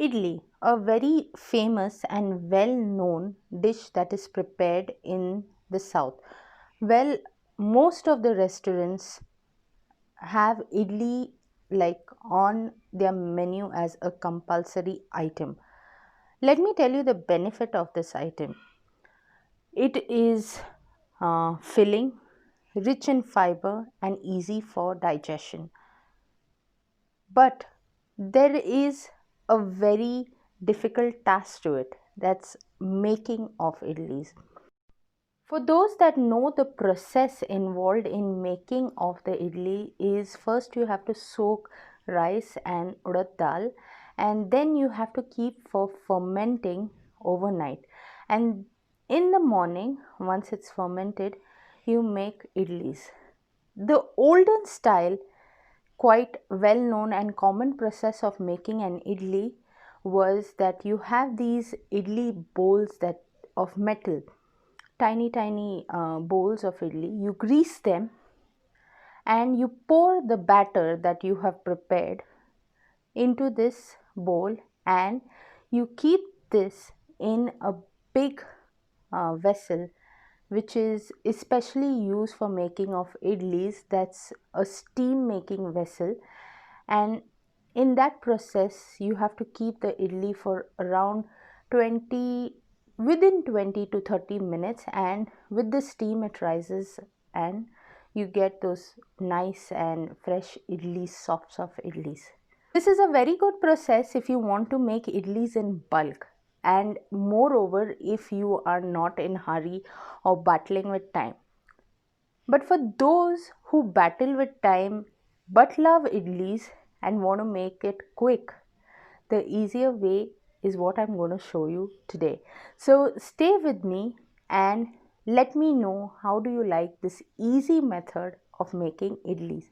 Idli, a very famous and well known dish that is prepared in the south. Well, most of the restaurants have idli like on their menu as a compulsory item. Let me tell you the benefit of this item. It is filling, rich in fiber, and easy for digestion. But there is a very difficult task to it, that's making of idlis. For those that know the process involved in making of the idli is first you have to soak rice and urad dal, and then you have to keep for fermenting overnight, and in the morning once it's fermented you make idlis. The olden style, quite well known and common process of making an idli was that you have these idli bowls that of metal, tiny bowls of idli. You grease them and you pour the batter that you have prepared into this bowl, and you keep this in a big vessel which is especially used for making of idlis, that's a steam making vessel. And in that process you have to keep the idli for around 20 within 20 to 30 minutes, and with the steam it rises and you get those nice and fresh idlis, soft idlis. This is a very good process if you want to make idlis in bulk, and moreover if you are not in hurry or battling with time. But for those who battle with time but love idlis and want to make it quick, the easier way is what I'm going to show you today. So stay with me and let me know how do you like this easy method of making idlis.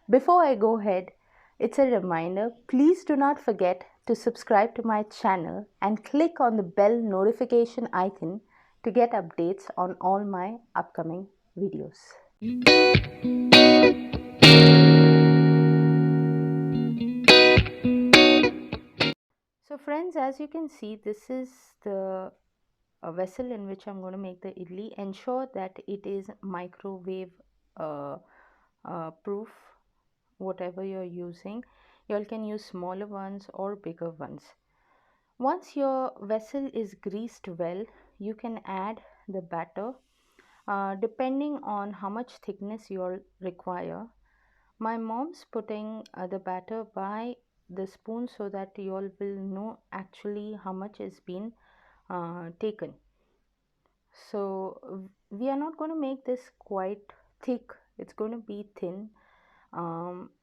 Before I go ahead, it's a reminder, please do not forget to subscribe to my channel and click on the bell notification icon to get updates on all my upcoming videos. So friends, as you can see, this is the vessel in which I'm going to make the idli. Ensure that it is microwave uh, proof, whatever you're using. You all can use smaller ones or bigger ones. Once your vessel is greased well, you can add the batter depending on how much thickness you all require. My mom's putting the batter by the spoon so that you all will know actually how much is been taken. So we are not going to make this quite thick, it's going to be thin,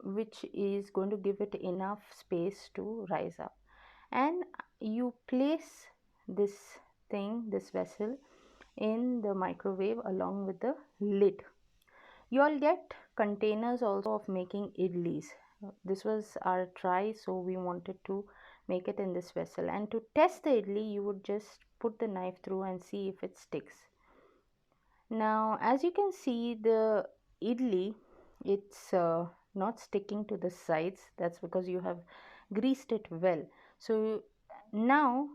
which is going to give it enough space to rise up. And you place this this vessel in the microwave along with the lid. You all get containers also of making idlis. This was our try, so we wanted to make it in this vessel. And to test the idli, you would just put the knife through and see if it sticks. Now, as you can see, the idli, it's not sticking to the sides. That's because you have greased it well. So now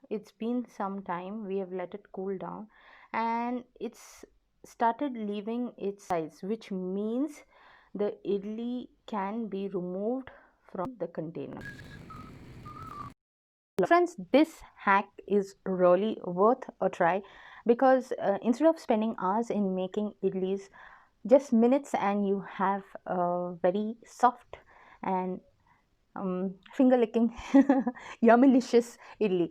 it's been some time, we have let it cool down, and it's started leaving its sides, which means the idli can be removed from the container. Friends, this hack is really worth a try because instead of spending hours in making idlis, just minutes and you have a very soft and finger licking yummylicious idli.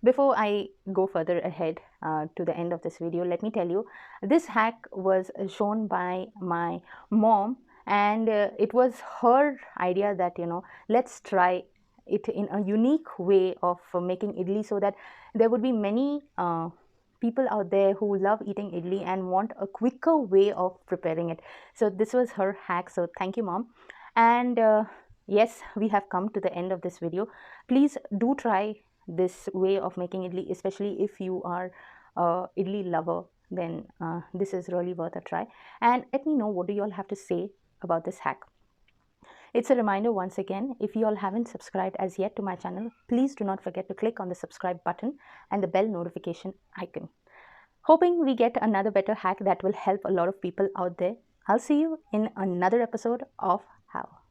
Before I go further ahead to the end of this video, let me tell you, this hack was shown by my mom, and it was her idea that, you know, let's try it in a unique way of making idli, so that there would be many people out there who love eating idli and want a quicker way of preparing it. So this was her hack. So thank you, mom. And yes, we have come to the end of this video. Please do try this way of making idli, especially if you are a idli lover, then this is really worth a try. And let me know, what do you all have to say about this hack? It's a reminder once again, if you all haven't subscribed as yet to my channel, please do not forget to click on the subscribe button and the bell notification icon. Hoping we get another better hack that will help a lot of people out there. I'll see you in another episode of How.